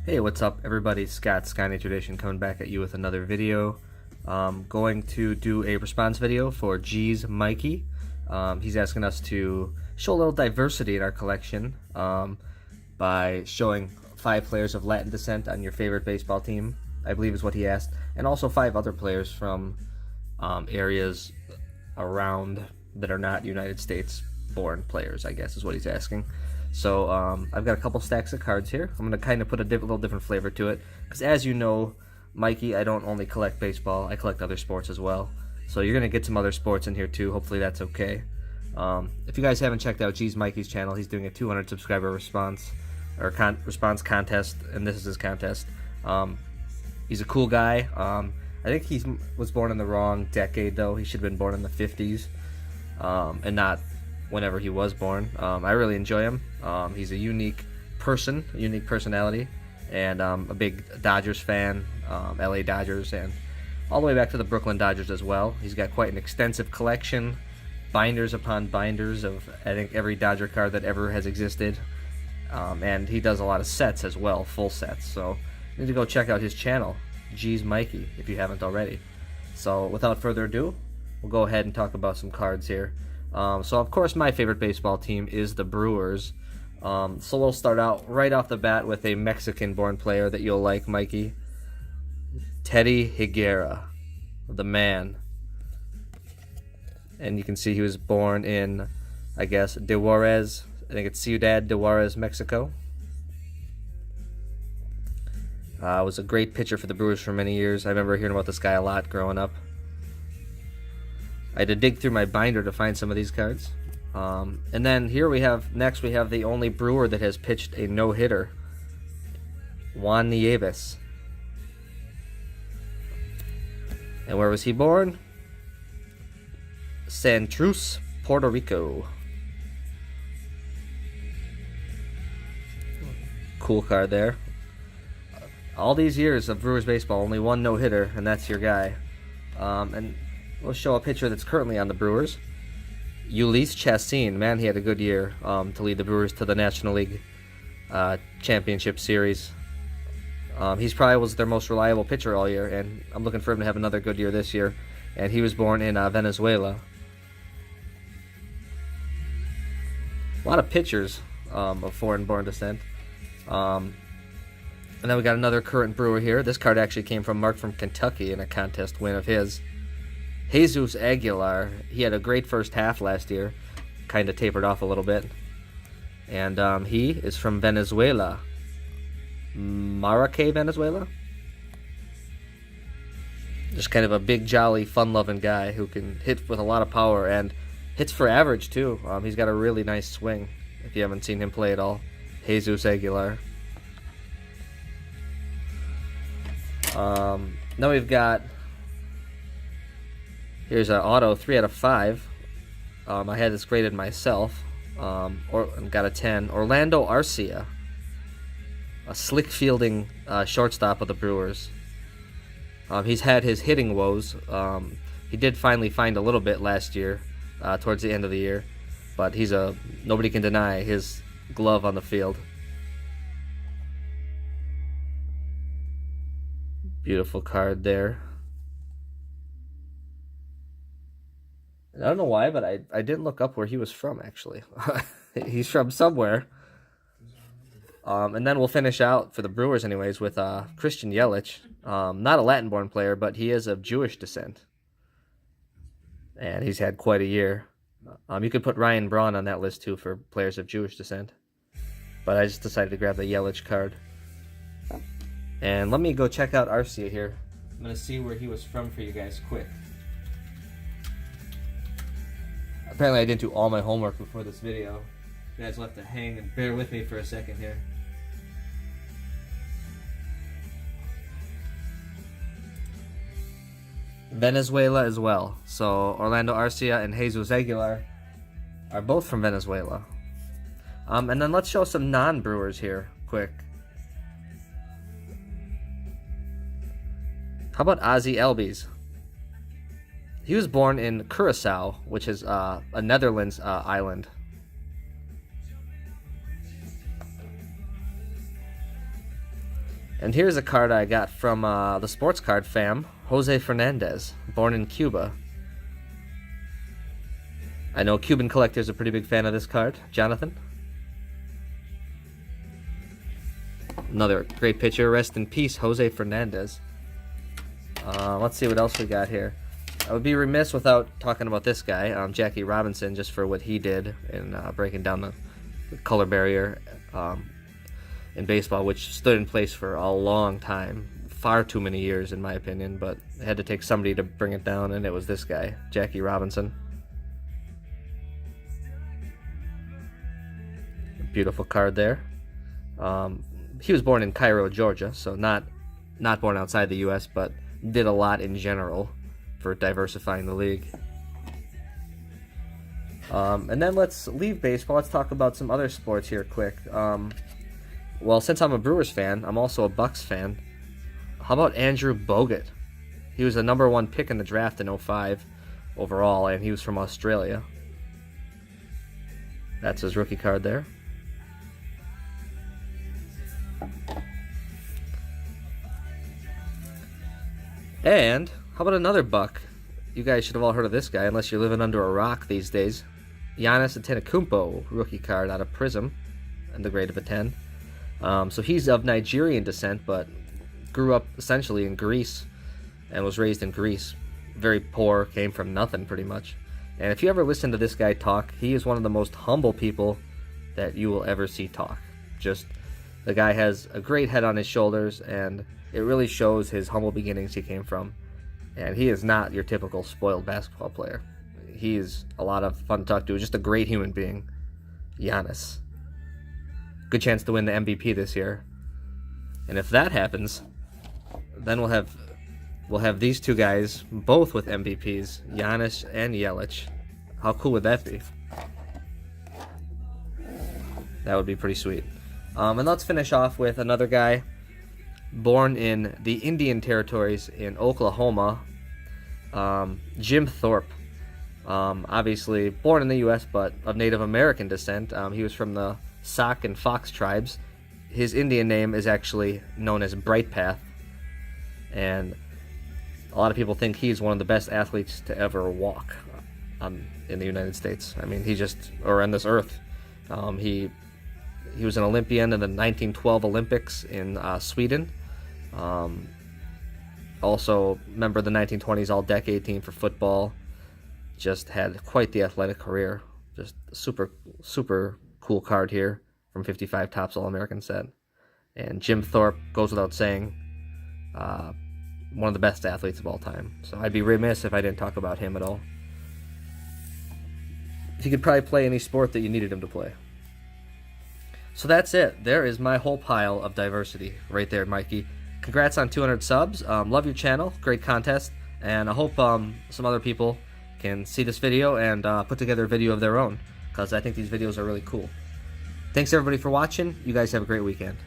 Hey, what's up everybody? Scott, Skynet Tradition, coming back at you with another video. Going to do a response video for G's Mikey. He's asking us to show a little diversity in our collection by showing 5 players of Latin descent on your favorite baseball team, I believe is what he asked, and also 5 other players from areas around that are not United States born players, I guess is what he's asking. So I've got a couple stacks of cards here. I'm going to kind of put a little different flavor to it, because as you know, Mikey, I don't only collect baseball, I collect other sports as well. So you're going to get some other sports in here too. Hopefully that's okay. If you guys haven't checked out G's Mikey's channel, he's doing a 200 subscriber response contest, and this is his contest. He's a cool guy. I think he was born in the wrong decade though. He should have been born in the 50s and not whenever he was born. I really enjoy him. He's a unique person, a unique personality, and a big Dodgers fan, LA Dodgers, and all the way back to the Brooklyn Dodgers as well. He's got quite an extensive collection, binders upon binders of, I think, every Dodger card that ever has existed. And he does a lot of sets as well, full sets. So you need to go check out his channel, G's Mikey, if you haven't already. So without further ado, we'll go ahead and talk about some cards here. So of course my favorite baseball team is the Brewers. So we'll start out right off the bat with a Mexican-born player that you'll like, Mikey. Teddy Higuera, the man. And you can see he was born in, I guess, De Juarez. I think it's Ciudad de Juarez, Mexico. Was a great pitcher for the Brewers for many years. I remember hearing about this guy a lot growing up. I had to dig through my binder to find some of these cards. And then here we have the only Brewer that has pitched a no-hitter, Juan Nieves. And where was he born? Santurce, Puerto Rico. Cool card there. All these years of Brewers baseball, only one no-hitter, and that's your guy. And we'll show a pitcher that's currently on the Brewers. Ulysse Chassin, man, he had a good year to lead the Brewers to the National League Championship Series. He's probably was their most reliable pitcher all year, and I'm looking for him to have another good year this year. And he was born in Venezuela. A lot of pitchers of foreign-born descent. And then we got another current Brewer here. This card actually came from Mark from Kentucky in a contest win of his. Jesus Aguilar, he had a great first half last year, kind of tapered off a little bit. And he is from Venezuela. Maracay, Venezuela? Just kind of a big, jolly, fun-loving guy who can hit with a lot of power and hits for average, too. He's got a really nice swing, if you haven't seen him play at all. Jesus Aguilar. Now we've got, here's an auto 3 out of 5. I had this graded myself, got a 10. Orlando Arcia, a slick fielding shortstop of the Brewers. He's had his hitting woes. He did finally find a little bit last year, towards the end of the year, but nobody can deny his glove on the field. Beautiful card there. I don't know why, but I didn't look up where he was from, actually. He's from somewhere. And then we'll finish out, for the Brewers anyways, with Christian Yelich. Not a Latin-born player, but he is of Jewish descent. And he's had quite a year. You could put Ryan Braun on that list, too, for players of Jewish descent. But I just decided to grab the Yelich card. And let me go check out Arcia here. I'm going to see where he was from for you guys quick. Apparently I didn't do all my homework before this video. You guys will have to hang and bear with me for a second here. Venezuela as well. So Orlando Arcia and Jesus Aguilar are both from Venezuela. And then let's show some non-Brewers here quick. How about Ozzie Albies? He was born in Curacao, which is a Netherlands island. And here's a card I got from the Sports Card fam, Jose Fernandez, born in Cuba. I know Cuban collectors are a pretty big fan of this card. Jonathan? Another great picture. Rest in peace, Jose Fernandez. Let's see what else we got here. I would be remiss without talking about this guy, Jackie Robinson, just for what he did in breaking down the color barrier in baseball, which stood in place for a long time. Far too many years, in my opinion, but it had to take somebody to bring it down, and it was this guy, Jackie Robinson. Beautiful card there. He was born in Cairo, Georgia, so not born outside the U.S., but did a lot in general for diversifying the league. And then let's leave baseball. Let's talk about some other sports here quick. Well, since I'm a Brewers fan, I'm also a Bucks fan. How about Andrew Bogut? He was the #1 pick in the draft in 2005 overall, and he was from Australia. That's his rookie card there. And how about another Buck? You guys should have all heard of this guy, unless you're living under a rock these days. Giannis Antetokounmpo, rookie card out of Prism, and the grade of a 10. So he's of Nigerian descent, but grew up essentially in Greece and was raised in Greece. Very poor, came from nothing pretty much. And if you ever listen to this guy talk, he is one of the most humble people that you will ever see talk. Just, the guy has a great head on his shoulders, and it really shows his humble beginnings he came from. And he is not your typical spoiled basketball player. He is a lot of fun to talk to. Just a great human being. Giannis. Good chance to win the MVP this year. And if that happens, then we'll have these two guys both with MVPs, Giannis and Yelich. How cool would that be? That would be pretty sweet. And let's finish off with another guy born in the Indian Territories in Oklahoma, Jim Thorpe. Obviously born in the U.S., but of Native American descent. He was from the Sauk and Fox tribes. His Indian name is actually known as Bright Path, and a lot of people think he's one of the best athletes to ever walk in the United States. I mean, or on this earth. He was an Olympian in the 1912 Olympics in Sweden. Also member of the 1920s All-Decade team for football. Just had quite the athletic career. Just super, super cool card here from 55 Topps All-American set. And Jim Thorpe, goes without saying, one of the best athletes of all time. So I'd be remiss if I didn't talk about him at all. He could probably play any sport that you needed him to play. So that's it. There is my whole pile of diversity right there, Mikey. Congrats on 200 subs. Love your channel. Great contest. And I hope some other people can see this video and put together a video of their own, because I think these videos are really cool. Thanks everybody for watching. You guys have a great weekend.